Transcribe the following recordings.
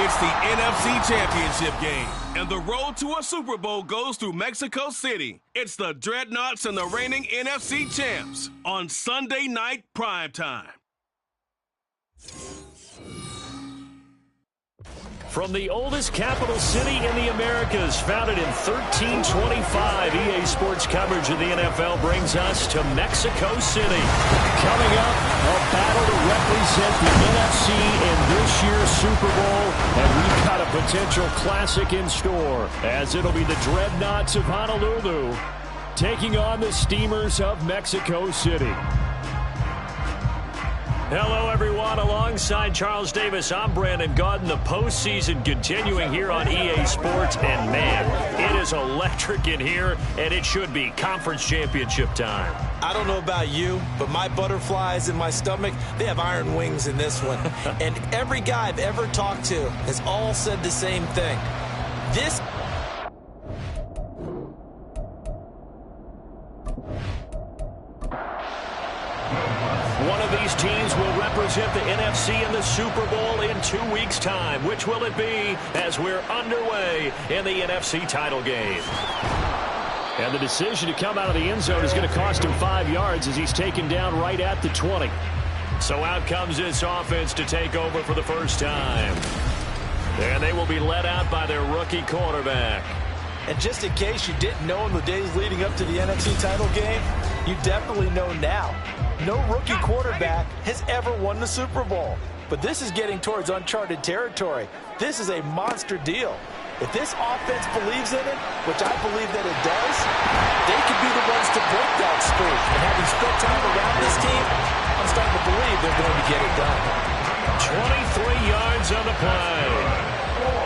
It's the NFC Championship game, and the road to a Super Bowl goes through Mexico City. It's the Dreadnoughts and the reigning NFC champs on Sunday night primetime. From the oldest capital city in the Americas, founded in 1325, EA Sports coverage of the NFL brings us to Mexico City. Coming up, a battle to represent the NFC in this year's Super Bowl, and we've got a potential classic in store, as it'll be the Dreadnoughts of Honolulu taking on the Steamers of Mexico City. Hello, everyone. Alongside Charles Davis, I'm Brandon Gaudin. The postseason continuing here on EA Sports. And, man, it is electric in here, and it should be conference championship time. I don't know about you, but my butterflies in my stomach, they have iron wings in this one. And every guy I've ever talked to has all said the same thing. This... One of these teams will represent the NFC in the Super Bowl in 2 weeks' time. Which will it be as we're underway in the NFC title game? And the decision to come out of the end zone is going to cost him 5 yards as he's taken down right at the 20. So out comes this offense to take over for the first time. And they will be led out by their rookie quarterback. And just in case you didn't know in the days leading up to the NFC title game, you definitely know now. No rookie quarterback has ever won the Super Bowl. But this is getting towards uncharted territory. This is a monster deal. If this offense believes in it, which I believe that it does, they could be the ones to break that streak. And having spent time around this team, I'm starting to believe they're going to get it done. 23 yards on the play.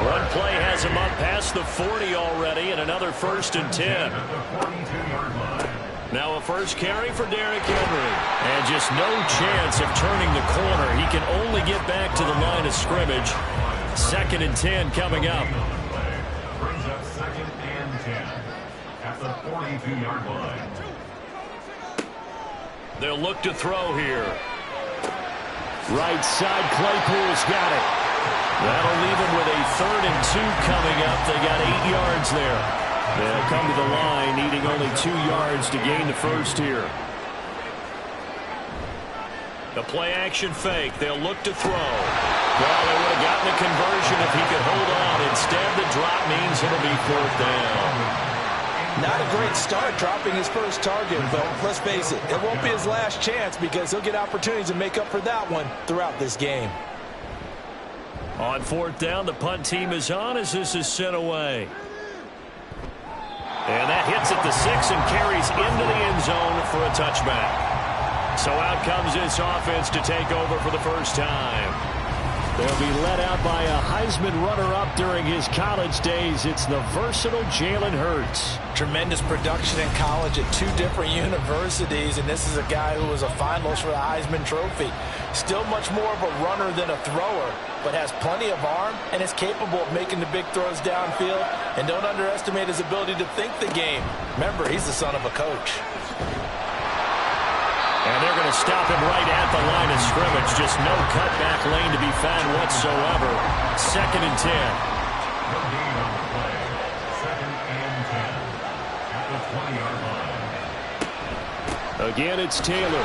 One play has him up past the 40 already, and another 1st and 10. Now a first carry for Derrick Henry. And just no chance of turning the corner. He can only get back to the line of scrimmage. 2nd and 10 coming up. Brings up 2nd and 10 at the 42-yard line. They'll look to throw here. Right side, Claypool's got it. That'll leave him with a 3rd and 2 coming up. They got 8 yards there. They'll come to the line, needing only 2 yards to gain the first here. The play-action fake. They'll look to throw. Well, they would have gotten a conversion if he could hold on. Instead, the drop means it'll be 4th down. Not a great start dropping his first target, but let's face it, it won't be his last chance because he'll get opportunities to make up for that one throughout this game. On 4th down, the punt team is on as this is sent away. And that hits at the 6 and carries into the end zone for a touchback. So out comes this offense to take over for the first time. They'll be led out by a Heisman runner-up during his college days. It's the versatile Jalen Hurts. Tremendous production in college at 2 different universities, and this is a guy who was a finalist for the Heisman Trophy. Still much more of a runner than a thrower, but has plenty of arm and is capable of making the big throws downfield. And don't underestimate his ability to think the game. Remember, he's the son of a coach. And they're going to stop him right at the line of scrimmage. Just no cutback lane to be found whatsoever. 2nd and 10. No gain on the play. 2nd and 10 at the 20-yard line. Again, it's Taylor.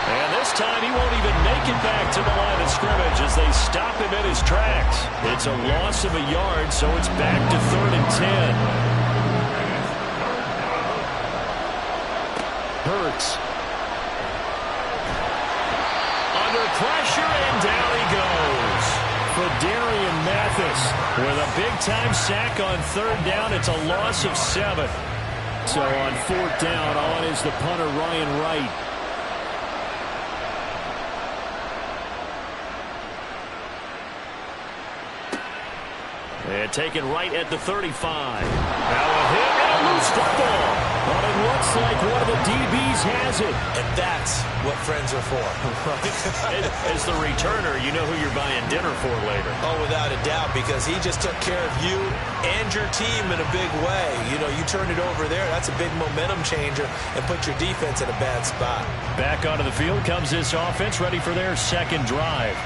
And this time he won't even make it back to the line of scrimmage as they stop him in his tracks. It's a loss of a yard, so it's back to 3rd and 10. Hurts. Pressure, and down he goes. For Darian Mathis with a big-time sack on 3rd down. It's a loss of 7. So on 4th down, on is the punter, Ryan Wright. And taken right at the 35. Now a hit and a loose football. But it looks like one of the DBs has it. And that's what friends are for. As the returner, you know who you're buying dinner for later. Oh, without a doubt, because he just took care of you and your team in a big way. You know, you turned it over there. That's a big momentum changer and put your defense in a bad spot. Back onto the field comes this offense, ready for their 2nd drive.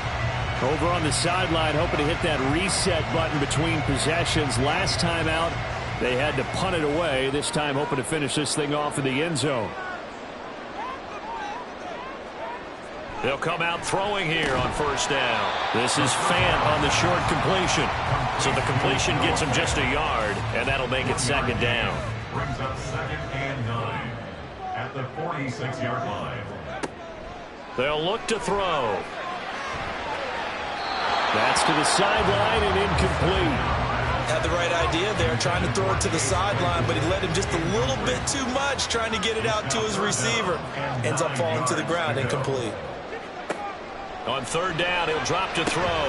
Over on the sideline, hoping to hit that reset button between possessions. Last time out, they had to punt it away. This time, hoping to finish this thing off in the end zone. They'll come out throwing here on first down. This is Fant on the short completion. So the completion gets him just a yard, and that'll make it second down. Brings up 2nd and 9 at the 46-yard line. They'll look to throw. That's to the sideline and incomplete. Had the right idea there, trying to throw it to the sideline, but he let him just a little bit too much, trying to get it out to his receiver. Ends up falling to the ground, incomplete. On third down, he'll drop to throw.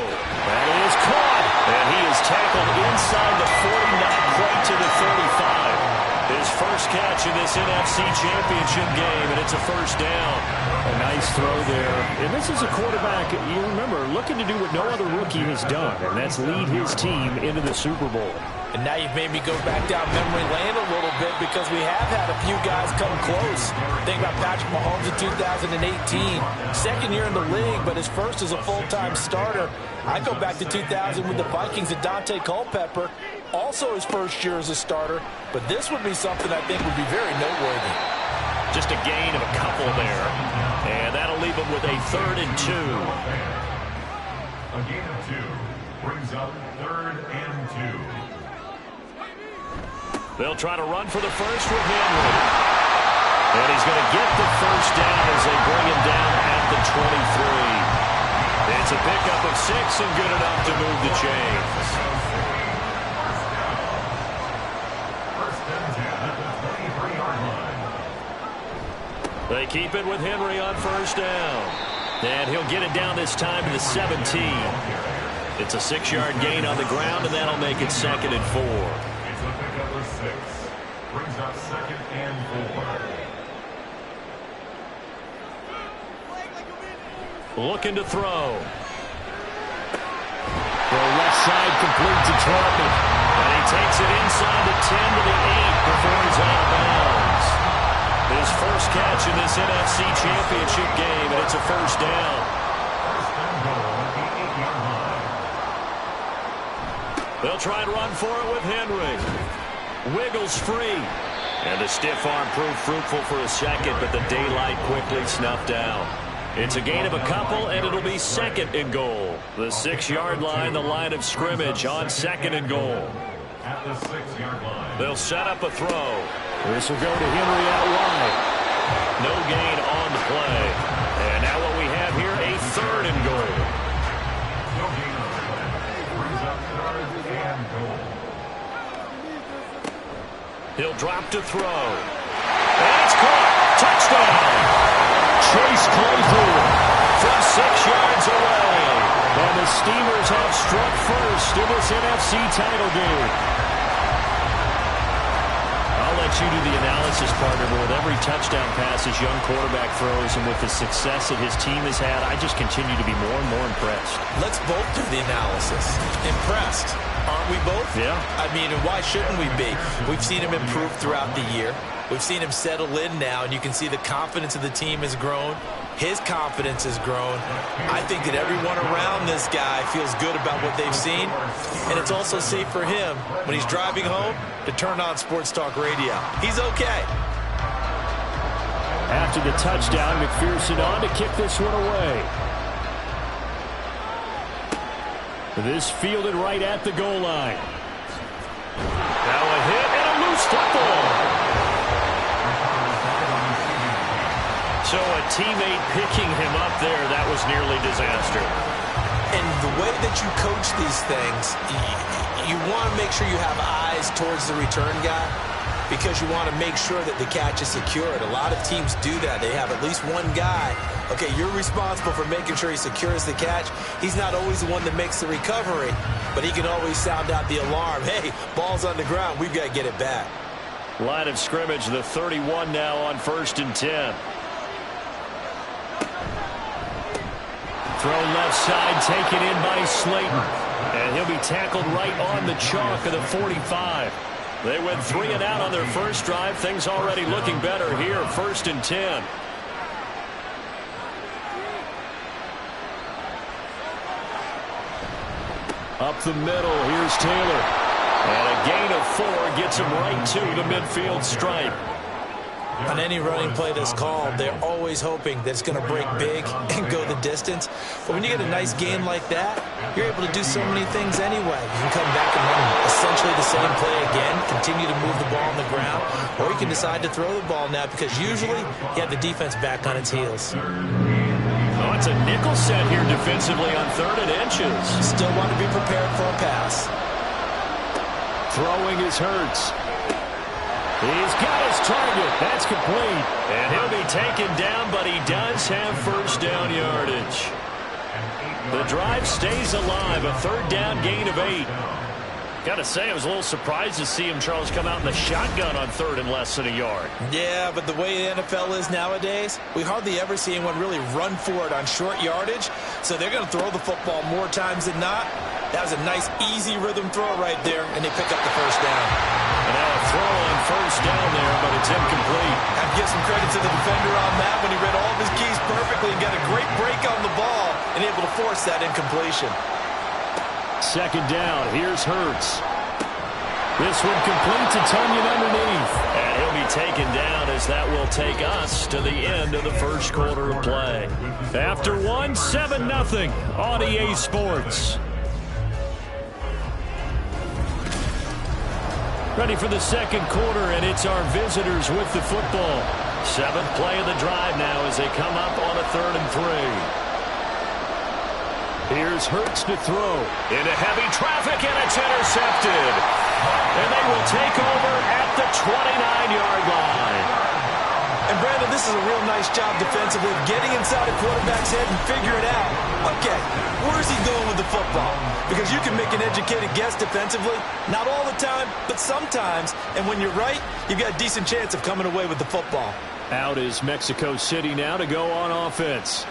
That is caught. And he is tackled inside the 40, not quite to the 35. His first catch in this NFC Championship game, and it's a first down. A nice throw there. And this is a quarterback, you remember, looking to do what no other rookie has done, and that's lead his team into the Super Bowl. And now you've made me go back down memory lane a little bit because we have had a few guys come close. Think about Patrick Mahomes in 2018. Second year in the league, but his first as a full-time starter. I go back to 2000 with the Vikings and Dante Culpepper. Also his first year as a starter. But this would be something I think would be very noteworthy. Just a gain of a couple there. And that'll leave him with a 3rd and 2. A gain of 2 brings up 3rd and 2. They'll try to run for the first with Henry. And he's going to get the first down as they bring him down at the 23. It's a pickup of 6 and good enough to move the chains. First and 10 at the 23-yard line. They keep it with Henry on first down. And he'll get it down this time to the 17. It's a 6-yard gain on the ground, and that'll make it 2nd and 4. It's a pickup of 6. Brings up 2nd and 4. Looking to throw. Throw left side complete to Trotman. And he takes it inside the 10 to the 8 before he's out of bounds. His first catch in this NFC Championship game, and it's a first down. First and goal at the 8-yard line. They'll try and run for it with Henry. Wiggles free. And the stiff arm proved fruitful for a second, but the daylight quickly snuffed out. It's a gain of a couple, and it'll be 2nd and goal. The 6-yard line, the line of scrimmage on 2nd and goal. At the 6-yard line. They'll set up a throw. This will go to Henry out wide. No gain on the play. And now what we have here, a 3rd and goal. No gain on the play. Brings up 3rd and goal. He'll drop to throw. And it's caught. Touchdown. Chase Claypool from 6 yards away. And the Steelers have struck first in this NFC title game. I'll let you do the analysis, partner, but with every touchdown pass his young quarterback throws and with the success that his team has had, I just continue to be more and more impressed. Let's both do the analysis. Impressed. Aren't we both? Yeah. I mean, and why shouldn't we be? We've seen him improve throughout the year. We've seen him settle in now, and you can see the confidence of the team has grown. His confidence has grown. I think that everyone around this guy feels good about what they've seen, and it's also safe for him when he's driving home to turn on Sports Talk Radio. He's okay. After the touchdown, McPherson on to kick this one away. This fielded right at the goal line. Now a hit and a loose football. So a teammate picking him up there, that was nearly disaster. And the way that you coach these things, you want to make sure you have eyes towards the return guy because you want to make sure that the catch is secured. A lot of teams do that. They have at least one guy. Okay, you're responsible for making sure he secures the catch. He's not always the one that makes the recovery, but he can always sound out the alarm. Hey, ball's on the ground. We've got to get it back. Line of scrimmage, the 31 now on 1st and 10. Throw left side, taken in by Slayton. And he'll be tackled right on the chalk of the 45. They went 3 and out on their first drive. Things already looking better here, 1st and 10. Up the middle, here's Taylor. And a gain of 4 gets him right to the midfield stripe. On any running play that's called, they're always hoping that it's going to break big and go the distance. But when you get a nice gain like that, you're able to do so many things anyway. You can come back and run essentially the same play again, continue to move the ball on the ground, or you can decide to throw the ball now because usually you have the defense back on its heels. Oh, it's a nickel set here defensively on 3rd and inches. Still want to be prepared for a pass. Throwing is Hurts. He's got his target. That's complete. And he'll be taken down, but he does have first down yardage. The drive stays alive. A 3rd down gain of 8. Got to say, I was a little surprised to see him, Charles, come out in the shotgun on 3rd and less than a yard. Yeah, but the way the NFL is nowadays, we hardly ever see anyone really run for it on short yardage. So they're going to throw the football more times than not. That was a nice, easy rhythm throw right there, and they pick up the first down. And now a throw on first down there, but it's incomplete. I'd give some credit to the defender on that when he read all of his keys perfectly and got a great break on the ball and able to force that incompletion. 2nd down, here's Hurts. This one complete to Tunyon underneath. And he'll be taken down as that will take us to the end of the first quarter of play. After 1, 7-0 on EA Sports. Ready for the second quarter, and it's our visitors with the football. 7th play of the drive now as they come up on a 3rd and 3. Here's Hurts to throw. Into heavy traffic, and it's intercepted. And they will take over at the 29-yard line. And, Brandon, this is a real nice job defensively of getting inside a quarterback's head and figuring out, okay, where's he going with the football? Because you can make an educated guess defensively, not all the time, but sometimes. And when you're right, you've got a decent chance of coming away with the football. Out is Mexico City now to go on offense.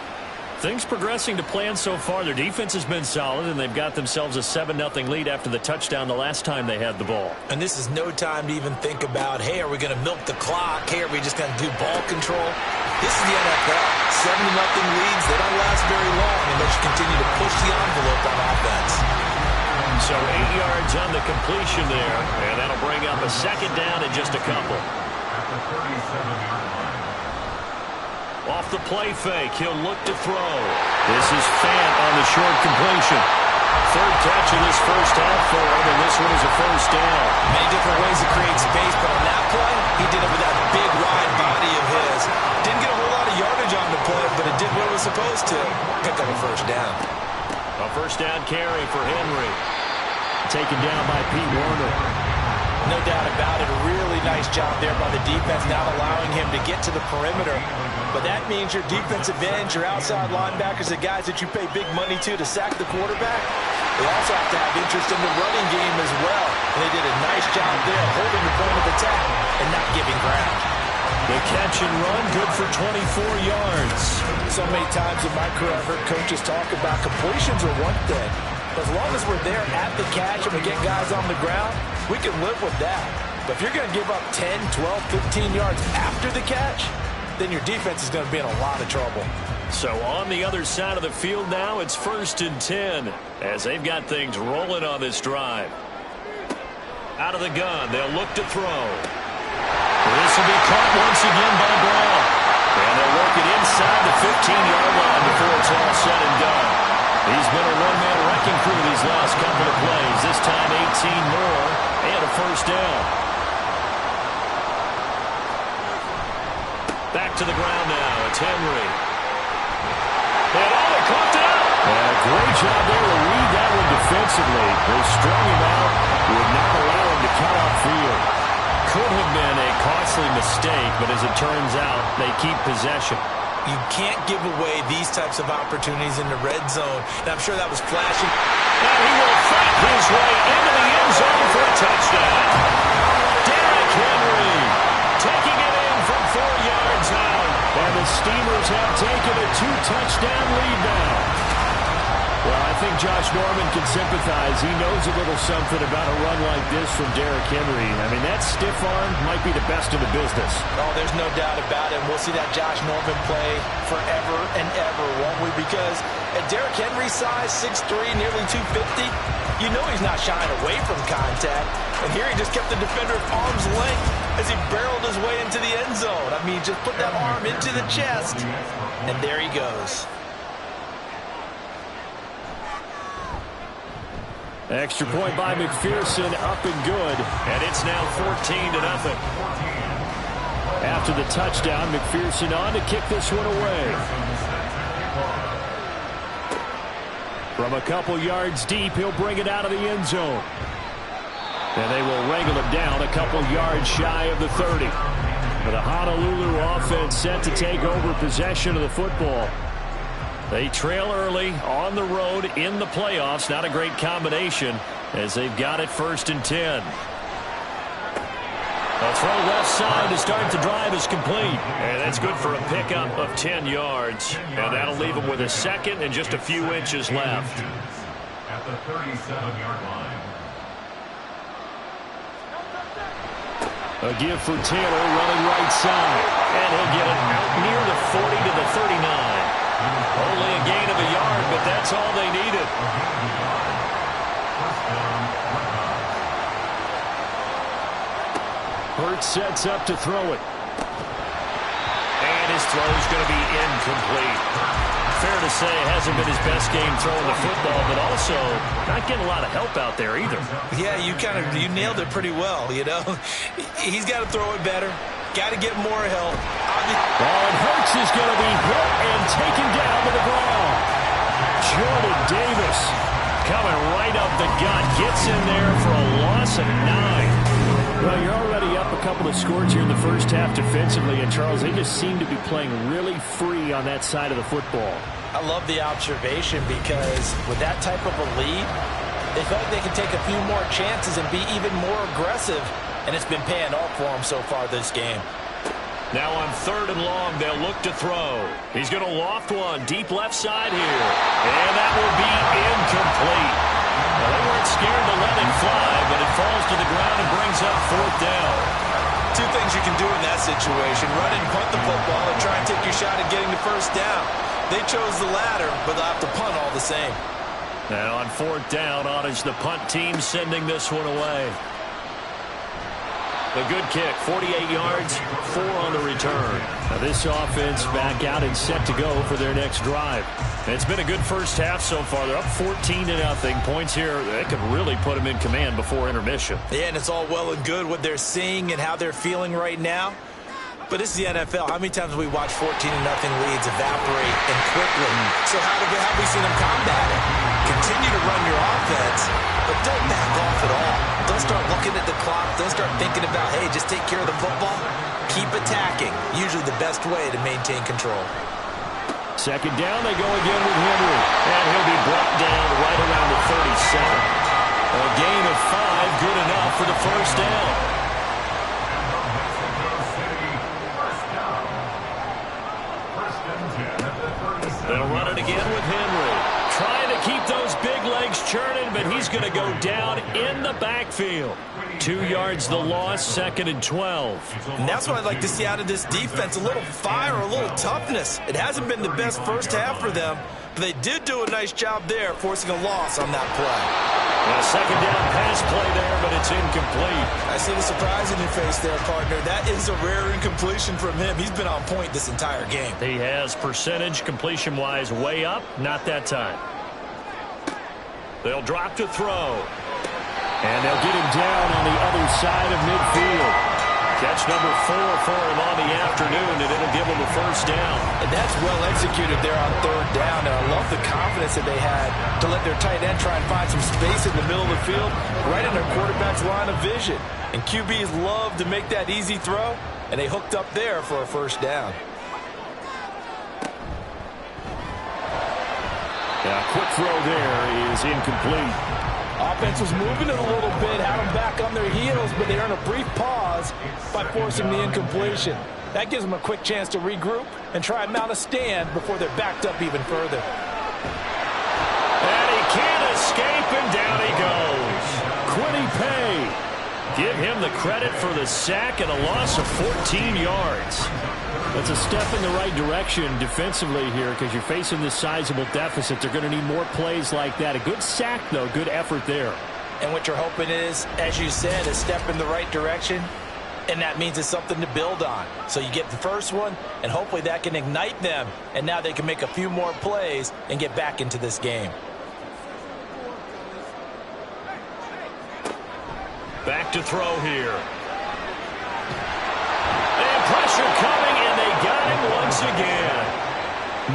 Things progressing to plan so far. Their defense has been solid, and they've got themselves a 7-0 lead after the touchdown the last time they had the ball. And this is no time to even think about, hey, are we going to milk the clock? Hey, are we just going to do ball control? This is the NFL. 7-0 leads, they don't last very long unless you continue to push the envelope on offense. So 8 yards on the completion there, and that'll bring up a 2nd down in just a couple. At the 37-yard line. Off the play fake, he'll look to throw. This is Fant on the short completion. 3rd catch of this first half for him, and this one is a first down. Many different ways to create space, but on that play, he did it with that big wide body of his. Didn't get a whole lot of yardage on the play, but it did what it was supposed to. Pick up a first down. A first down carry for Henry. Taken down by Pete Werner. No doubt about it. A really nice job there by the defense, not allowing him to get to the perimeter. But that means your defensive ends, your outside linebackers, the guys that you pay big money to sack the quarterback, they also have to have interest in the running game as well. And they did a nice job there holding the point of attack and not giving ground. The catch and run, good for 24 yards. So many times in my career I've heard coaches talk about completions are one thing. But as long as we're there at the catch and we get guys on the ground, we can live with that. But if you're going to give up 10, 12, 15 yards after the catch, then your defense is going to be in a lot of trouble. So on the other side of the field now, it's 1st and 10 as they've got things rolling on this drive. Out of the gun, they'll look to throw. This will be caught once again by Brown. And they'll work it inside the 15-yard line before it's all said and done. He's been a one-man wrecking crew these last couple of plays. This time 18 more and a first down. Back to the ground now. It's Henry. And they caught it up. And a great job there to read that one defensively. They strung him out, would not allow him to cut off field. Could have been a costly mistake, but as it turns out, they keep possession. You can't give away these types of opportunities in the red zone. And I'm sure that was flashing. And he will fight his way into the end zone for a touchdown. Derrick Henry taking it in from 4 yards out. And the Steelers have taken a 2-touchdown lead now. Well, I think Josh Norman can sympathize. He knows a little something about a run like this from Derrick Henry. I mean, that stiff arm might be the best in the business. Oh, there's no doubt about it. We'll see that Josh Norman play forever and ever, won't we? Because at Derrick Henry's size, 6'3", nearly 250, you know he's not shying away from contact. And here he just kept the defender at arm's length as he barreled his way into the end zone. I mean, just put that arm into the chest, and there he goes. Extra point by McPherson, up and good. And it's now 14-0. After the touchdown, McPherson on to kick this one away. From a couple yards deep, he'll bring it out of the end zone. And they will wrangle him down a couple yards shy of the 30. For the Honolulu offense set to take over possession of the football. They trail early on the road in the playoffs. Not a great combination as they've got it 1st and 10. A throw left side to start the drive is complete. And that's good for a pickup of 10 yards. And that'll leave them with a second and just a few inches left. At the 37-yard line. A give for Taylor running right side. And he'll get it out near the 40 to the 39. Only a gain of a yard, but that's all they needed. Hurts sets up to throw it. And his throw is going to be incomplete. Fair to say, hasn't been his best game throwing the football, but also not getting a lot of help out there either. Yeah, you nailed it pretty well, you know. He's got to throw it better. Got to get more help. And Hurts is going to be hit and taken down to the ground. Jordan Davis coming right up the gut. Gets in there for a loss of 9. Well, you're already up a couple of scores here in the first half defensively. And, Charles, they just seem to be playing really free on that side of the football. I love the observation because with that type of a lead, they feel like they can take a few more chances and be even more aggressive. And it's been paying off for them so far this game. Now on 3rd and long, they'll look to throw. He's going to loft one deep left side here. And that will be incomplete. Well, they weren't scared to let it fly, but it falls to the ground and brings up 4th down. Two things you can do in that situation. Run and punt the football and try and take your shot at getting the 1st down. They chose the latter, but they'll have to punt all the same. Now on 4th down, on is the punt team sending this one away. A good kick, 48 yards, 4 on the return. Now this offense back out and set to go for their next drive. And it's been a good first half so far. They're up 14-0. Points here, they could really put them in command before intermission. Yeah, and it's all well and good what they're seeing and how they're feeling right now. But this is the NFL. How many times have we watched 14-0 leads evaporate and quickly? So how have we seen them combat it? Continue to run your offense, but don't back off at all. Don't start looking at the clock. Don't start thinking about, hey, just take care of the football. Keep attacking. Usually the best way to maintain control. 2nd down, they go again with Henry. And he'll be brought down right around the 37. A gain of 5, good enough for the 1st down. They'll run it again with Henry. Trying to keep those big legs churning, but he's going to go down in the backfield. 2 yards the loss, 2nd and 12. And that's what I'd like to see out of this defense, a little fire, a little toughness. It hasn't been the best first half for them, but they did do a nice job there, forcing a loss on that play. And a 2nd down pass play there, but it's incomplete. I see the surprise in your face there, partner. That is a rare incompletion from him. He's been on point this entire game. He has percentage completion-wise way up, not that time. They'll drop to throw. And they'll get him down on the other side of midfield. Catch number 4 for him on the afternoon, and it'll give him a 1st down. And that's well executed there on 3rd down. And I love the confidence that they had to let their tight end try and find some space in the middle of the field, right in their quarterback's line of vision. And QBs love to make that easy throw, and they hooked up there for a 1st down. Yeah, quick throw there is incomplete. Offense was moving it a little bit, had them back on their heels, but they earn a brief pause by forcing the incompletion. That gives them a quick chance to regroup and try and mount a stand before they're backed up even further. And can't escape, and down he goes. Quiddy Pay. Give him the credit for the sack and a loss of 14 yards. That's a step in the right direction defensively here because you're facing this sizable deficit. They're going to need more plays like that. A good sack, though. Good effort there. And what you're hoping is, as you said, a step in the right direction, and that means it's something to build on. So you get the first one, and hopefully that can ignite them, and now they can make a few more plays and get back into this game. Back to throw here. And pressure coming, and they got him once again.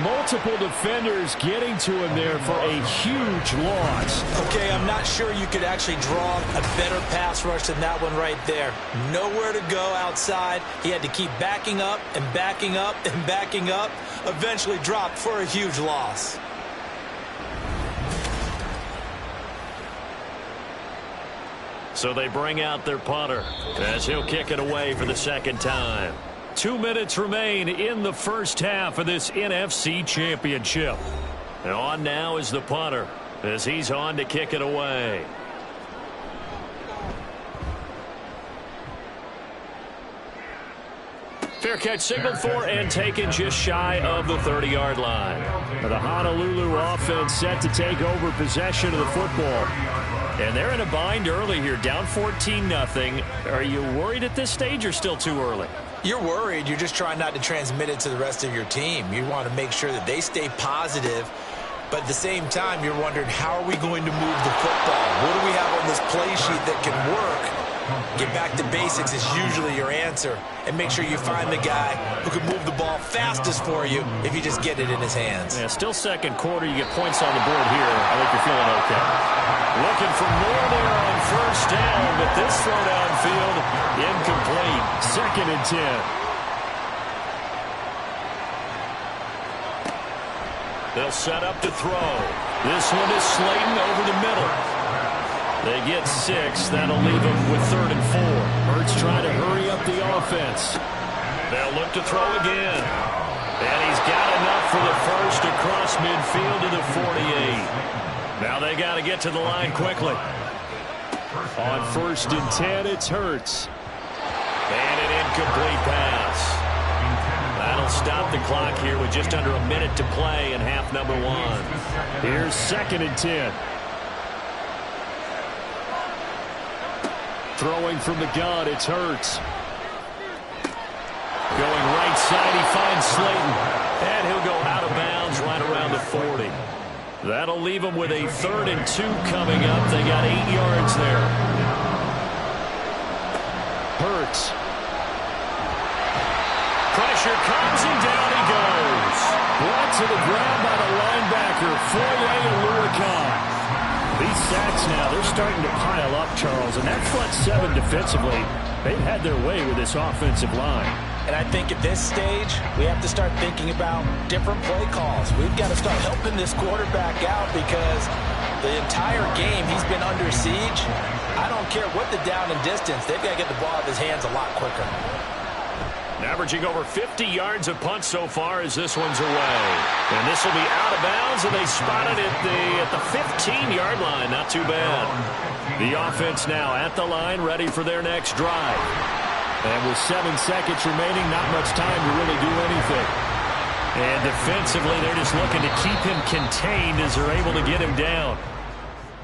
Multiple defenders getting to him there for a huge loss. Okay, I'm not sure you could actually draw a better pass rush than that one right there. Nowhere to go outside. He had to keep backing up and backing up and backing up. Eventually dropped for a huge loss. So they bring out their punter as he'll kick it away for the second time. 2 minutes remain in the first half of this NFC Championship. And on now is the punter as he's on to kick it away. Fair catch signaled for and taken just shy of the 30-yard line. The Honolulu offense set to take over possession of the football. And they're in a bind early here, down 14-0. Are you worried at this stage or still too early? You're worried. You're just trying not to transmit it to the rest of your team. You want to make sure that they stay positive. But at the same time, you're wondering, how are we going to move the football? What do we have on this play sheet that can work? Get back to basics is usually your answer. And make sure you find the guy who can move the ball fastest for you if you just get it in his hands. Yeah, still second quarter. You get points on the board here. I think you're feeling okay. Looking for more there on first down, but this throw downfield incomplete. 2nd and 10. They'll set up to throw. This one is Slayton over the middle. They get 6. That'll leave them with 3rd and 4. Hurts trying to hurry up the offense. They'll look to throw again. And he's got enough for the first across midfield to the 48. Now they got to get to the line quickly. On 1st and 10, it's Hurts. And an incomplete pass. That'll stop the clock here with just under a minute to play in half number 1. Here's 2nd and 10. Throwing from the gun, it's Hurts. Going right side, he finds Slayton. And he'll go out of bounds right around the 40. That'll leave him with a 3rd and 2 coming up. They got 8 yards there. Hurts. Pressure comes and down he goes. Brought to the ground by the linebacker, Foye Aluakon. These sacks now, they're starting to pile up, Charles. And that front 7 defensively, they've had their way with this offensive line. And I think at this stage, we have to start thinking about different play calls. We've got to start helping this quarterback out because the entire game he's been under siege. I don't care what the down and distance. They've got to get the ball out of his hands a lot quicker. Averaging over 50 yards a punt so far as this one's away. And this will be out of bounds, and they spot it at the 15-yard line. Not too bad. The offense now at the line, ready for their next drive. And with 7 seconds remaining, not much time to really do anything. And defensively, they're just looking to keep him contained as they're able to get him down.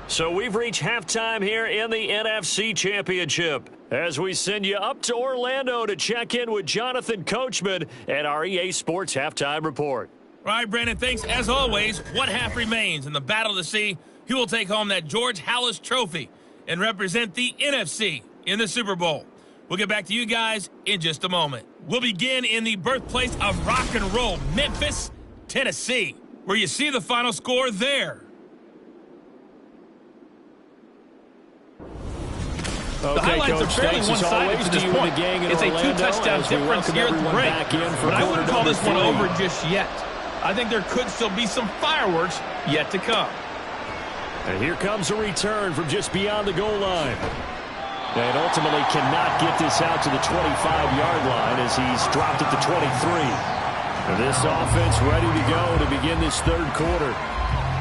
So we've reached halftime here in the NFC Championship as we send you up to Orlando to check in with Jonathan Coachman at our EA Sports Halftime Report. All right, Brandon, thanks. As always, one half remains in the battle to see who will take home that George Halas Trophy and represent the NFC in the Super Bowl. We'll get back to you guys in just a moment. We'll begin in the birthplace of rock and roll, Memphis, Tennessee, where you see the final score there. Okay, the highlights Coach, are fairly one-sided to this point. It's a 2-touchdown difference here at the break, but I wouldn't call this one over just yet. I think there could still be some fireworks yet to come. And here comes a return from just beyond the goal line. And ultimately cannot get this out to the 25-yard line as he's dropped at the 23. And this offense ready to go to begin this third quarter.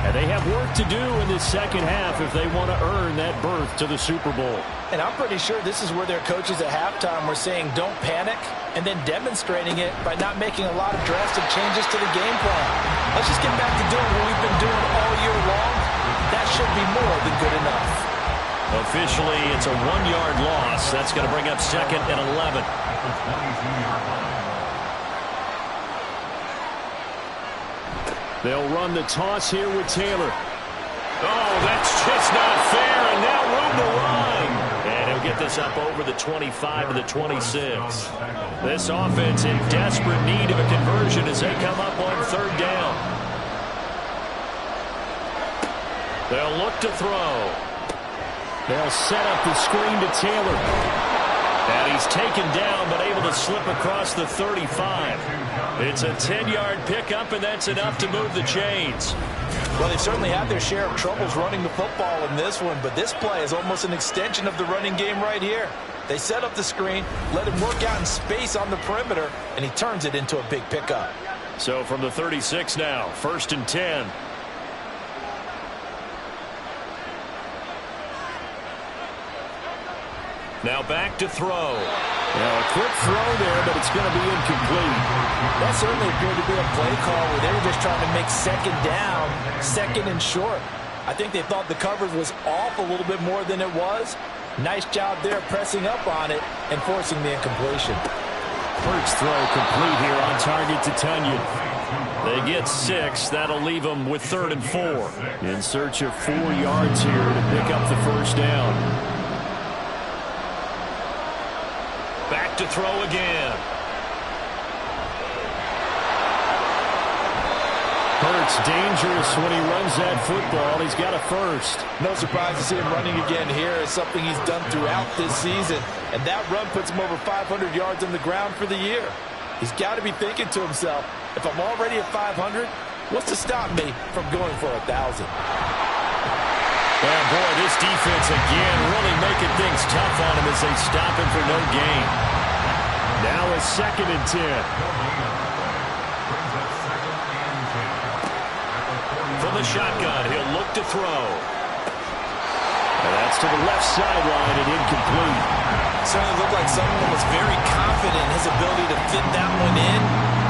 And they have work to do in this second half if they want to earn that berth to the Super Bowl. And I'm pretty sure this is where their coaches at halftime were saying don't panic, and then demonstrating it by not making a lot of drastic changes to the game plan. Let's just get back to doing what we've been doing all year long. That should be more than good enough. Officially, it's a 1-yard loss. That's going to bring up 2nd and 11. They'll run the toss here with Taylor. Oh, that's just not fair, and now room to run. And he'll get this up over the 25 to the 26. This offense in desperate need of a conversion as they come up on 3rd down. They'll look to throw. They'll set up the screen to Taylor. And he's taken down, but able to slip across the 35. It's a 10-yard pickup, and that's enough to move the chains. Well, they've certainly had their share of troubles running the football in this one, but this play is almost an extension of the running game right here. They set up the screen, let him work out in space on the perimeter, and he turns it into a big pickup. So from the 36 now, 1st and 10. Now back to throw. Now a quick throw there, but it's going to be incomplete. That certainly appeared to be a play call where they were just trying to make 2nd down, 2nd and short. I think they thought the coverage was off a little bit more than it was. Nice job there pressing up on it and forcing the incompletion. First throw complete here on target to Tunyon. They get 6. That'll leave them with 3rd and 4. In search of 4 yards here to pick up the 1st down. Back to throw again. Hurts dangerous when he runs that football. He's got a 1st. No surprise to see him running again here. It's something he's done throughout this season. And that run puts him over 500 yards on the ground for the year. He's got to be thinking to himself, if I'm already at 500, what's to stop me from going for 1,000? Oh, boy, this defense again really making things tough on him as they stop him for no gain. Now a 2nd and 10. From the shotgun, he'll look to throw. And that's to the left sideline and incomplete. Certainly looked like someone was very confident in his ability to fit that one in.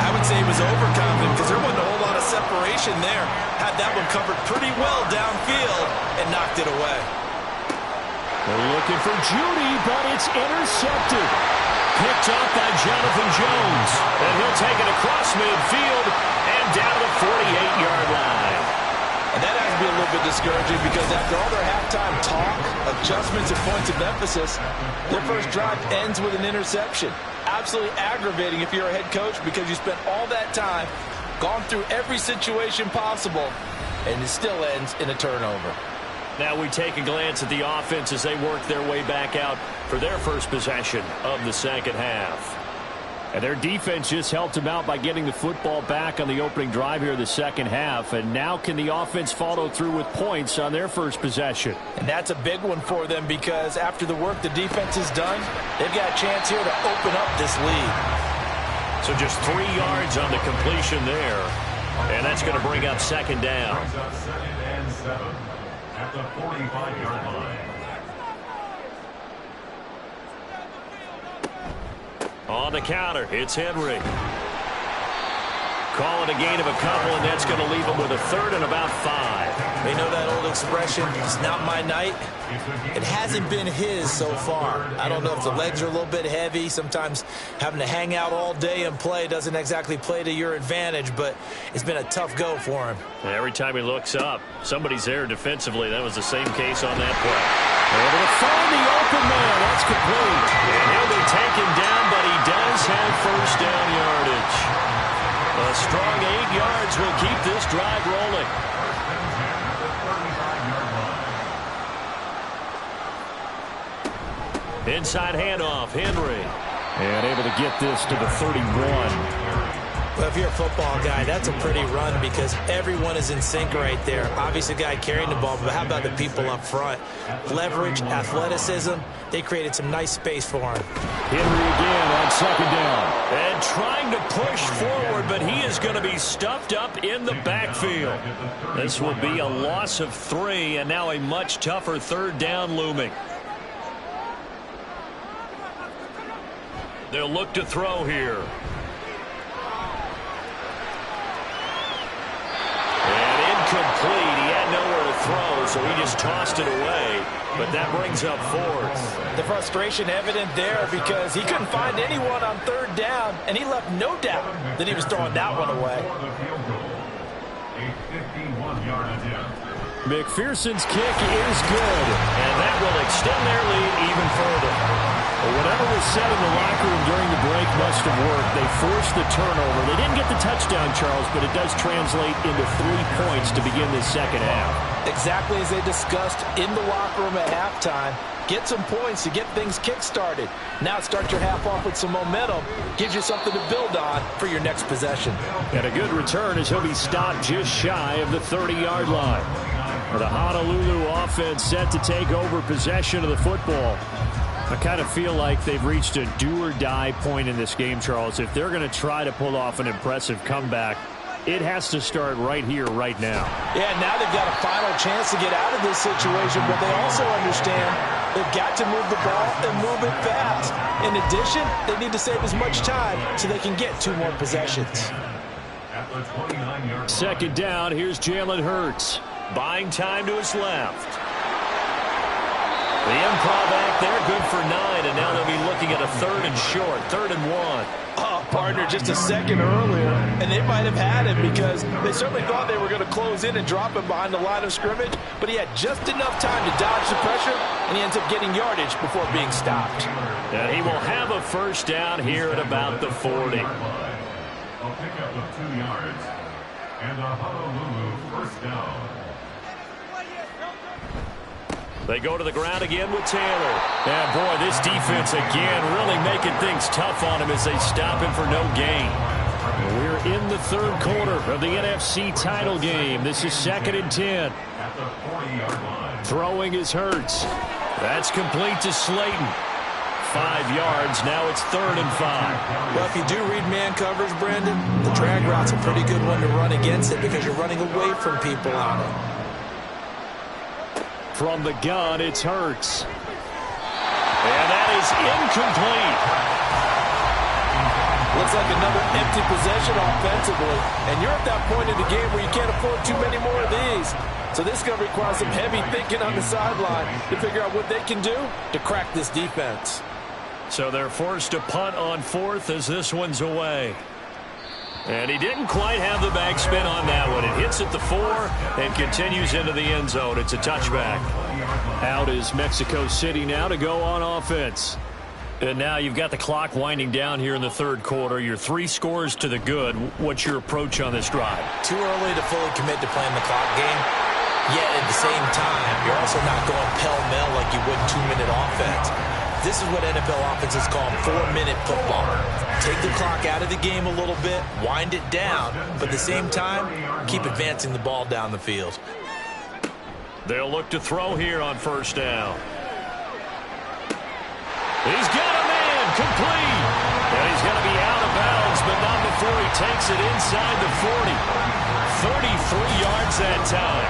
I would say he was overconfident because there wasn't a whole lot of separation there. Had that one covered pretty well downfield and knocked it away. They're looking for Judy, but it's intercepted. Picked up by Jonathan Jones. And he'll take it across midfield and down the 48-yard line. And that has to be a little bit discouraging because after all their halftime talk, adjustments and points of emphasis, their first drive ends with an interception. Absolutely aggravating if you're a head coach because you spent all that time, gone through every situation possible, and it still ends in a turnover. Now we take a glance at the offense as they work their way back out for their first possession of the second half. And their defense just helped them out by getting the football back on the opening drive here in the second half. And now can the offense follow through with points on their first possession? And that's a big one for them because after the work the defense has done, they've got a chance here to open up this lead. So just 3 yards on the completion there. And that's going to bring up 2nd down. Second and 7 at the 45-yard line. On the counter, it's Henry. Call it a gain of a couple, and that's going to leave him with a 3rd and about 5. They know that old expression, it's not my night. It hasn't been his so far. I don't know if the legs are a little bit heavy. Sometimes having to hang out all day and play doesn't exactly play to your advantage, but it's been a tough go for him. And every time he looks up, somebody's there defensively. That was the same case on that play. Able to find the open man. That's complete. And he'll be taken down, but he does have first down yardage. A strong 8 yards will keep this drive rolling. Inside handoff, Henry. And able to get this to the 31. Well, if you're a football guy, that's a pretty run because everyone is in sync right there. Obviously, the guy carrying the ball, but how about the people up front? Leverage, athleticism, they created some nice space for him. Henry again on second down. And trying to push forward, but he is going to be stuffed up in the backfield. This will be a loss of 3, and now a much tougher third down looming. They'll look to throw here. Complete. He had nowhere to throw, so he just tossed it away. But that brings up 4th. The frustration evident there because he couldn't find anyone on third down, and he left no doubt that he was throwing that one away. A 51-yard attempt. McPherson's kick is good. And that will extend their lead even further. Well, whatever was said in the locker room during the break must have worked. They forced the turnover. They didn't get the touchdown, Charles, but it does translate into 3 points to begin this second half. Exactly as they discussed in the locker room at halftime. Get some points to get things kick-started. Now start your half off with some momentum. Gives you something to build on for your next possession. And a good return as he'll be stopped just shy of the 30-yard line. The Honolulu offense set to take over possession of the football. I kind of feel like they've reached a do-or-die point in this game, Charles. If they're going to try to pull off an impressive comeback, it has to start right here, right now. Yeah, now they've got a final chance to get out of this situation, but they also understand they've got to move the ball and move it fast. In addition, they need to save as much time so they can get 2 more possessions. At the 29-yard Second down, here's Jalen Hurts. Buying time to his left. The improv act there, good for 9, and now they'll be looking at a 3rd and short, 3rd and 1. Oh, partner, just a second earlier, and they might have had him because they certainly thought they were going to close in and drop him behind the line of scrimmage, but he had just enough time to dodge the pressure, and he ends up getting yardage before being stopped. And he will have a first down here at about the 40. A pickup of 2 yards and a Honolulu first down. They go to the ground again with Taylor. And boy, this defense again really making things tough on him as they stop him for no gain. We're in the 3rd quarter of the NFC title game. This is 2nd and 10. At the 40-yard line. Throwing is Hurts. That's complete to Slayton. 5 yards. Now it's 3rd and 5. Well, if you do read man coverage, Brandon, the drag route's a pretty good one to run against it because you're running away from people on it. From the gun, it's Hurts. And that is incomplete. Looks like another empty possession offensively. And you're at that point in the game where you can't afford too many more of these. So this is going to require some heavy thinking on the sideline to figure out what they can do to crack this defense. So they're forced to punt on 4th as this one's away. And he didn't quite have the backspin on that one. It hits at the 4 and continues into the end zone. It's a touchback. Out is Mexico City now to go on offense. And now you've got the clock winding down here in the 3rd quarter. You're 3 scores to the good. What's your approach on this drive? Too early to fully commit to playing the clock game. Yet at the same time, you're also not going pell-mell like you would 2-minute offense. This is what NFL offenses call 4-minute football. Take the clock out of the game a little bit, wind it down, but at the same time, keep advancing the ball down the field. They'll look to throw here on 1st down. He's got a man, complete. And he's going to be out of bounds, but not before he takes it inside the 40. 33 yards that time.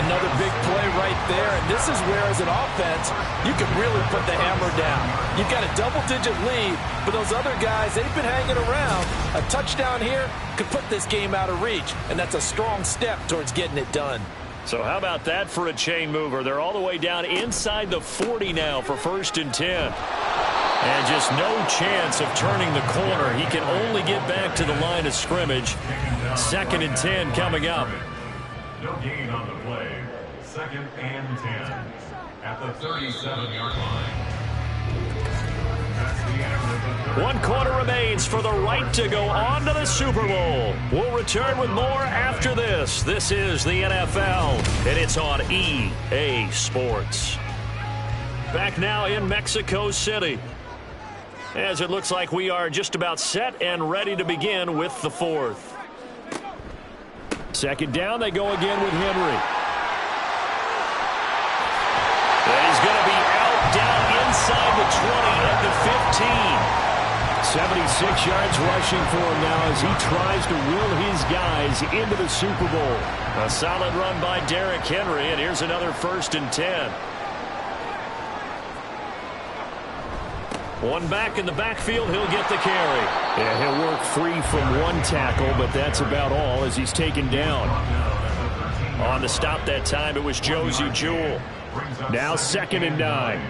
Another big play right there, and this is where, as an offense, you can really put the hammer down. You've got a double-digit lead, but those other guys, they've been hanging around. A touchdown here could put this game out of reach, and that's a strong step towards getting it done. So how about that for a chain mover? They're all the way down inside the 40 now for 1st and 10. And just no chance of turning the corner. He can only get back to the line of scrimmage. 2nd and 10 coming up. No gain on the play. 2nd and 10 at the 37-yard line. That's the end of the 3rd. 1 quarter remains for the right to go on to the Super Bowl. We'll return with more after this. This is the NFL, and it's on EA Sports. Back now in Mexico City. as it looks like we are just about set and ready to begin with the fourth. Second down, they go again with Henry. And he's going to be out down inside the 20 at the 15. 76 yards rushing for him now as he tries to will his guys into the Super Bowl. A solid run by Derrick Henry, and here's another 1st and 10. One back in the backfield, he'll get the carry. Yeah, he'll work free from one tackle, but that's about all as he's taken down. On the stop that time, it was Josie Jewell. Now 2nd and 9.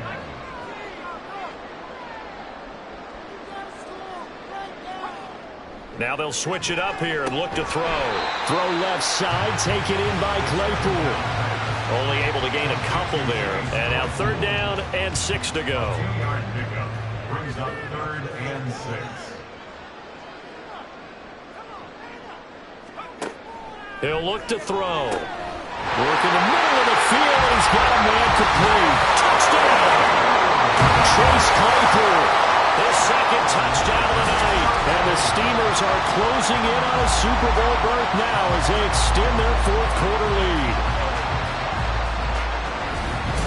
Now they'll switch it up here and look to throw. Throw left side, taken in by Claypool. Only able to gain a couple there. And now 3rd down and 6 to go. 2-yard pickup brings up 3rd and 6. He'll look to throw. Work in the middle of the field, and he's got a man complete. Touchdown! Chase Claypool. His 2nd touchdown of the night. And the Steelers are closing in on a Super Bowl berth now as they extend their 4th quarter lead.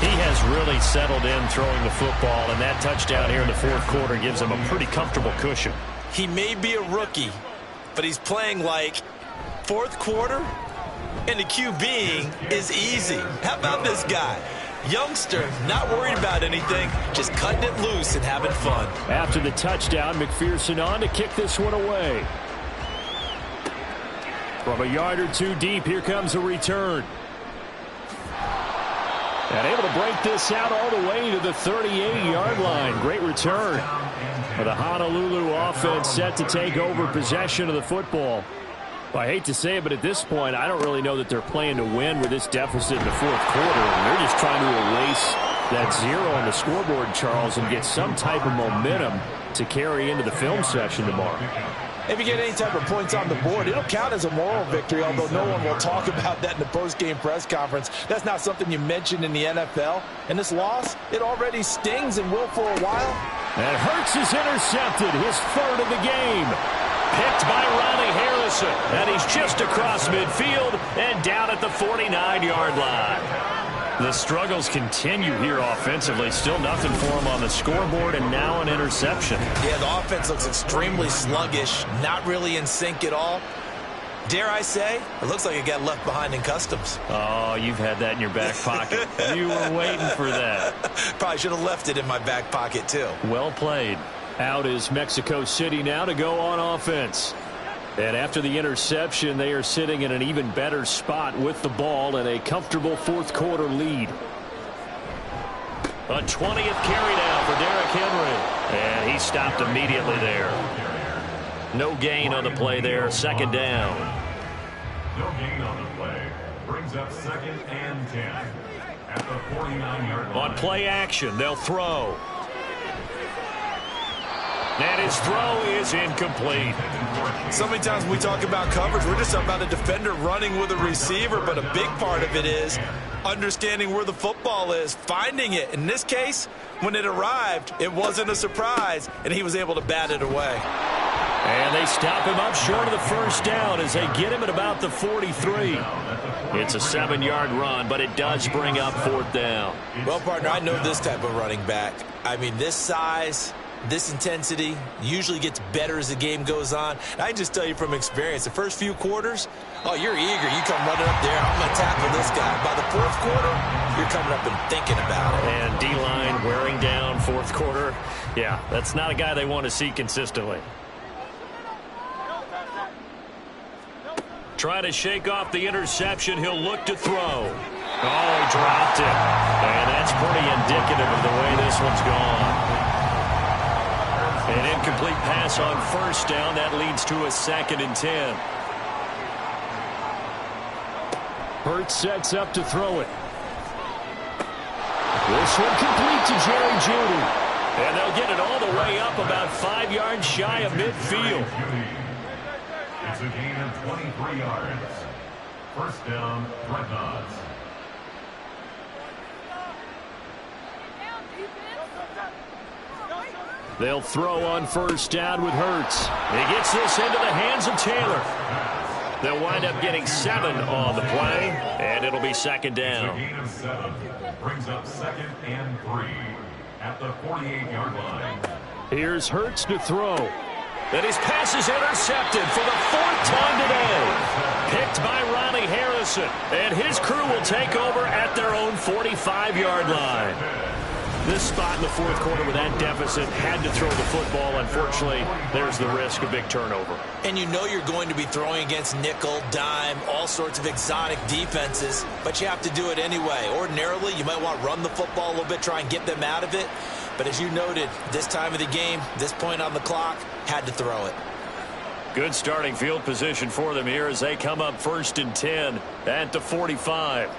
He has really settled in throwing the football, and that touchdown here in the 4th quarter gives him a pretty comfortable cushion. He may be a rookie, but he's playing like 4th quarter, and the QBing is easy. How about this guy? Youngster, not worried about anything, just cutting it loose and having fun. After the touchdown, McPherson on to kick this one away. From a yard or two deep, here comes a return. And able to break this out all the way to the 38-yard line. Great return. For the Honolulu offense set to take over possession of the football. Well, I hate to say it, but at this point, I don't really know that they're playing to win with this deficit in the 4th quarter. And they're just trying to erase that 0 on the scoreboard, Charles, and get some type of momentum to carry into the film session tomorrow. If you get any type of points on the board, it'll count as a moral victory, although no one will talk about that in the post-game press conference. That's not something you mention in the NFL. And this loss, it already stings and will for a while. And Hurts is intercepted, his 3rd of the game. Picked by Ronnie Harrison, and he's just across midfield and down at the 49-yard line. The struggles continue here offensively. Still nothing for him on the scoreboard, and now an interception. Yeah, the offense looks extremely sluggish, not really in sync at all. Dare I say, it looks like it got left behind in customs. Oh, you've had that in your back pocket. You were waiting for that. Probably should have left it in my back pocket, too. Well played. Out is Mexico City now to go on offense. And after the interception, they are sitting in an even better spot with the ball and a comfortable 4th quarter lead. A 20th carry down for Derrick Henry. And he stopped immediately there. No gain on the play there. 2nd down. No gain on the play. Brings up 2nd and 10 at the 49-yard line. On play action, they'll throw. And his throw is incomplete. So many times when we talk about coverage, we're just talking about a defender running with a receiver, but a big part of it is understanding where the football is, finding it. In this case, when it arrived, it wasn't a surprise, and he was able to bat it away. And they stop him up short of the 1st down as they get him at about the 43. It's a 7-yard run, but it does bring up 4th down. Well, partner, I know this type of running back. I mean, this size, this intensity usually gets better as the game goes on. And I can just tell you from experience, the first few quarters, oh, you're eager. You come running up there, I'm going to tackle this guy. By the 4th quarter, you're coming up and thinking about it. And D-line wearing down 4th quarter. Yeah, that's not a guy they want to see consistently. Try to shake off the interception. He'll look to throw. Oh, he dropped it. And that's pretty indicative of the way this one's gone. An incomplete pass on 1st down. That leads to a 2nd and 10. Hurts sets up to throw it. This one complete to Jerry Jeudy. And they'll get it all the way up about 5 yards shy of midfield. It's a gain of 23 yards. 1st down, Dreadnoughts. They'll throw on first down with Hurts. He gets this into the hands of Taylor. They'll wind up getting 7 on the play, and it'll be second down. A gain of 7 brings up 2nd and 3 at the 48-yard line. Here's Hurts to throw. And his pass is intercepted for the 4th time today. Picked by Ronnie Harrison. And his crew will take over at their own 45-yard line. This spot in the 4th quarter with that deficit, had to throw the football. Unfortunately, there's the risk of big turnover. And you know you're going to be throwing against nickel, dime, all sorts of exotic defenses, but you have to do it anyway. Ordinarily, you might want to run the football a little bit, try and get them out of it. But as you noted, this time of the game, this point on the clock, had to throw it. Good starting field position for them here as they come up 1st and 10 at the 45.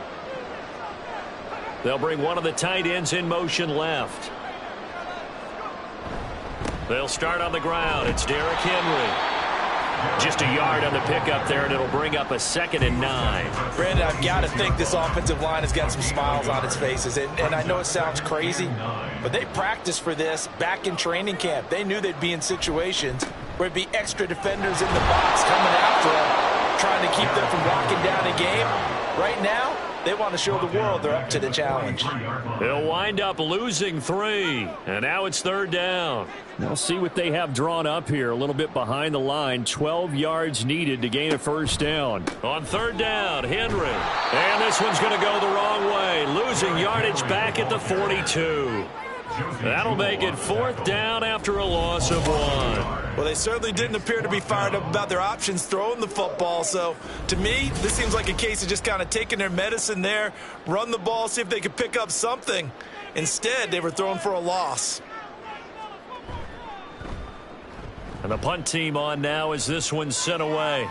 They'll bring one of the tight ends in motion left. They'll start on the ground. It's Derrick Henry. Just a yard on the pickup there, and it'll bring up a 2nd and 9. Brandon, I've got to think this offensive line has got some smiles on its faces. And I know it sounds crazy, but they practiced for this back in training camp. They knew they'd be in situations where it'd be extra defenders in the box coming after them, trying to keep them from locking down a game. Right now, they want to show the world they're up to the challenge. They'll wind up losing 3, and now it's 3rd down. We'll see what they have drawn up here. A little bit behind the line. 12 yards needed to gain a 1st down. On 3rd down, Henry. And this one's going to go the wrong way. Losing yardage back at the 42. That'll make it 4th down after a loss of 1. Well, they certainly didn't appear to be fired up about their options throwing the football. So, to me, this seems like a case of just kind of taking their medicine there, run the ball, see if they could pick up something. Instead, they were throwing for a loss. And the punt team on now as this one's sent away.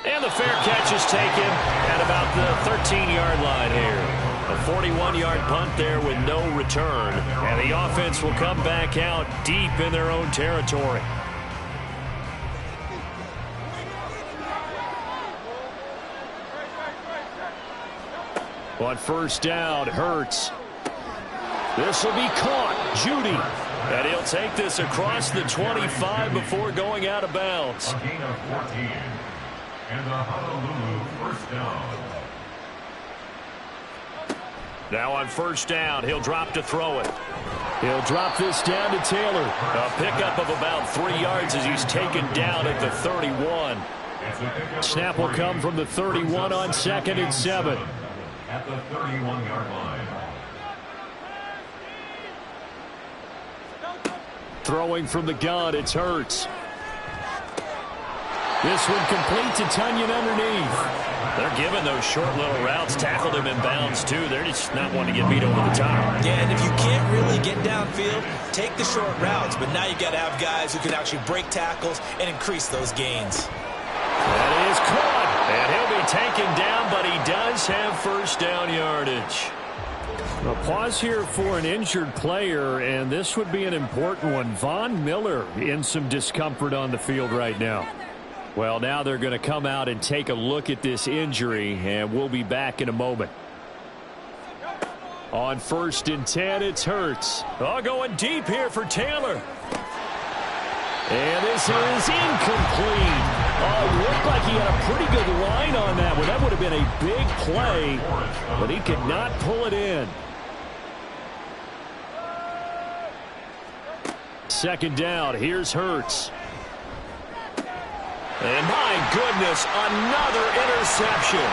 And the fair catch is taken at about the 13-yard line here. A 41-yard punt there with no return. And the offense will come back out deep in their own territory. On 1st down, Hurts. This will be caught. Judy. And he'll take this across the 25 before going out of bounds. A gain of 14. And the Honolulu 1st down. Now on 1st down, he'll drop to throw it. He'll drop this down to Taylor. A pickup of about 3 yards as he's taken down at the 31. Snap will come from the 31 on 2nd and 7. At the 31-yard line. Throwing from the gun, it's Hurts. This one complete to Tunyon underneath. They're giving those short little routes, tackled him in bounds too. They're just not wanting to get beat over the top. Yeah, and if you can't really get downfield, take the short routes. But now you've got to have guys who can actually break tackles and increase those gains. That is caught. And he'll be taken down, but he does have 1st down yardage. A pause here for an injured player, and this would be an important one. Von Miller in some discomfort on the field right now. Well, now they're going to come out and take a look at this injury, and we'll be back in a moment. On 1st and 10, it's Hurts. Oh, going deep here for Taylor. And this is incomplete. Oh, looked like he had a pretty good line on that one. That would have been a big play, but he could not pull it in. 2nd down, here's Hurts. And my goodness, another interception.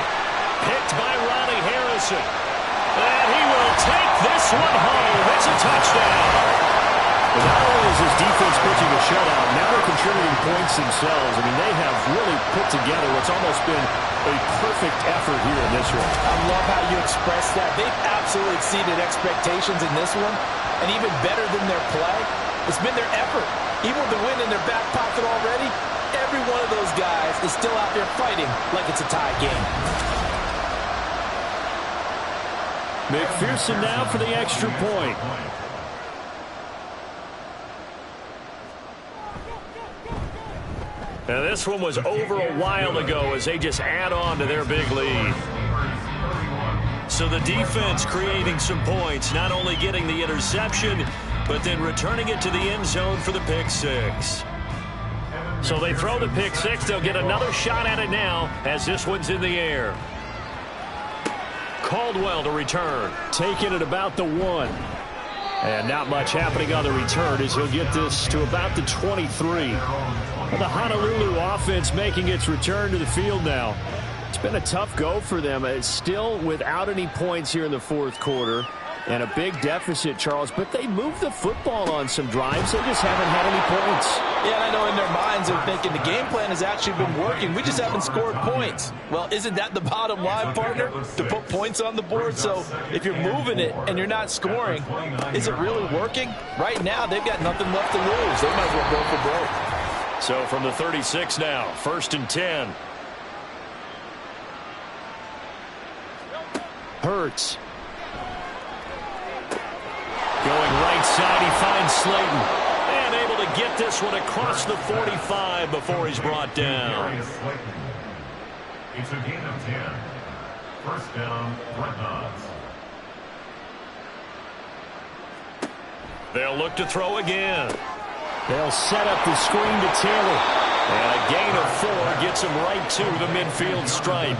Picked by Ronnie Harrison. And he will take this one home. It's a touchdown. But not only is his defense pitching a shutout, now they're contributing points themselves. I mean, they have really put together what's almost been a perfect effort here in this one. I love how you express that. They've absolutely exceeded expectations in this one. And even better than their play, it's been their effort. Even with the win in their back pocket already, every one of those guys is still out there fighting like it's a tie game. McPherson now for the extra point. And this one was over a while ago as they just add on to their big lead. So the defense creating some points, not only getting the interception, but then returning it to the end zone for the pick six. So they throw the pick six. They'll get another shot at it now as this one's in the air. Caldwell to return. Taking it about the 1. And not much happening on the return as he'll get this to about the 23. Well, the Honolulu offense making its return to the field now. It's been a tough go for them. It's still without any points here in the fourth quarter. And a big deficit, Charles. But they moved the football on some drives. They just haven't had any points. Yeah, and I know in their minds they're thinking the game plan has actually been working. We just haven't scored points. Well, isn't that the bottom line, partner? To put points on the board? So if you're moving it and you're not scoring, is it really working? Right now, they've got nothing left to lose. They might as well go for broke. So from the 36 now, 1st and 10. Hurts. Going right side, he finds Slayton. And able to get this one across the 45 before he's brought down. It's a gain of 10. First down, Dreadnoughts. They'll look to throw again. They'll set up the screen to Taylor. And a gain of 4 gets him right to the midfield stripe.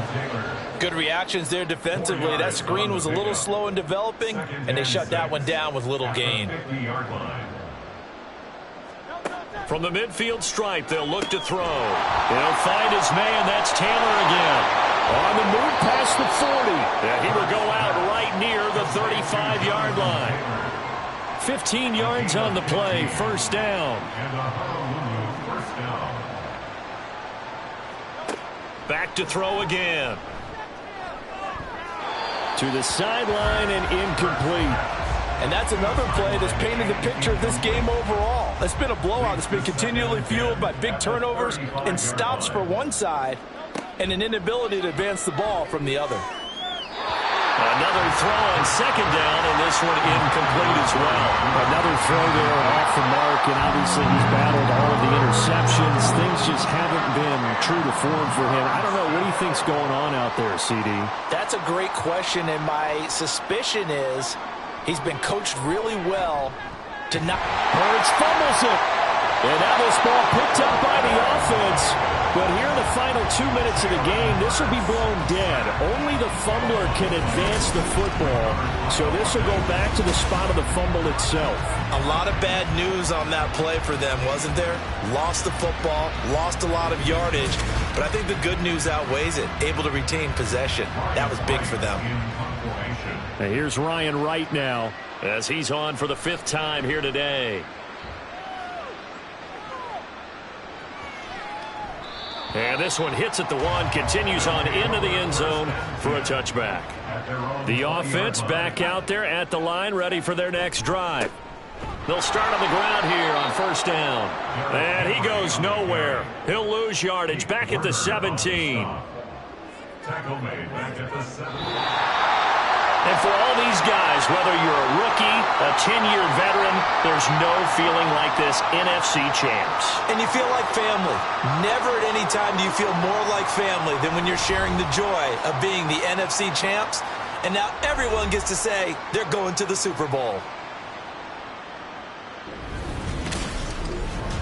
Good reactions there defensively. That screen was a little slow in developing, and they shut that one down with little gain. From the midfield stripe, they'll look to throw. They'll find his man. That's Taylor again. On the move past the 40. And he will go out right near the 35-yard line. 15 yards on the play. First down. Back to throw again. To the sideline and incomplete. And that's another play that's painted the picture of this game overall. It's been a blowout. It's been continually fueled by big turnovers and stops for one side and an inability to advance the ball from the other. Another throw on second down, and this one incomplete as well. Another throw there off the mark, and obviously he's battled all of the interceptions. Things just haven't been true to form for him. I don't know. What do you think's going on out there, CD? That's a great question, and my suspicion is he's been coached really well to not. Hurts fumbles it. And now this ball picked up by the offense. But here in the final 2 minutes of the game, this will be blown dead. Only the fumbler can advance the football. So this will go back to the spot of the fumble itself. A lot of bad news on that play for them, wasn't there? Lost the football, lost a lot of yardage. But I think the good news outweighs it. Able to retain possession. That was big for them. Now here's Ryan Wright now, as he's on for the 5th time here today. And this one hits at the 1, continues on into the end zone for a touchback. The offense back out there at the line, ready for their next drive. They'll start on the ground here on first down. And he goes nowhere. He'll lose yardage back at the 17. Tackle made back at the 7. And for all these guys, whether you're a rookie, a 10-year veteran, there's no feeling like this NFC champs. And you feel like family. Never at any time do you feel more like family than when you're sharing the joy of being the NFC champs. And now everyone gets to say they're going to the Super Bowl.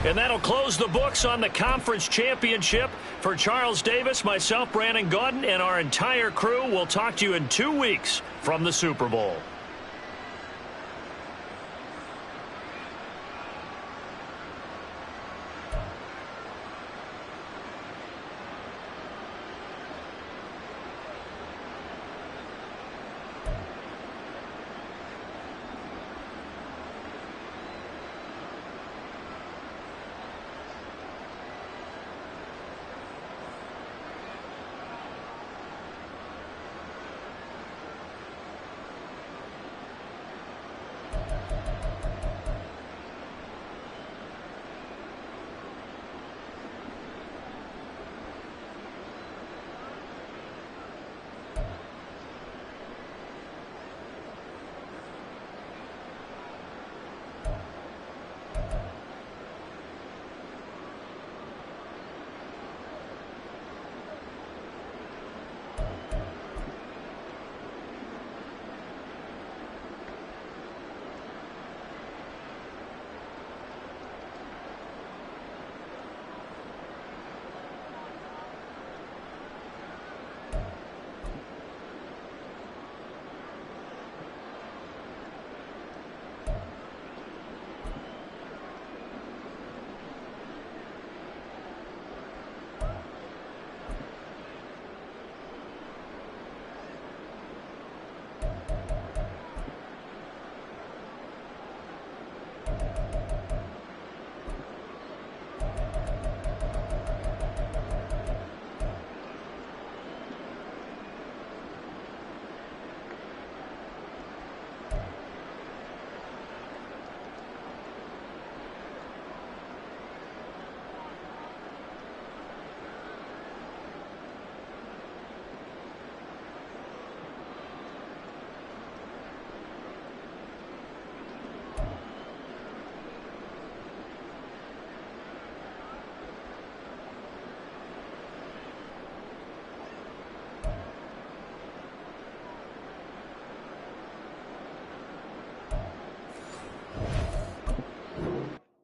And that'll close the books on the conference championship. For Charles Davis, myself, Brandon Gaudin, and our entire crew, we'll talk to you in 2 weeks from the Super Bowl.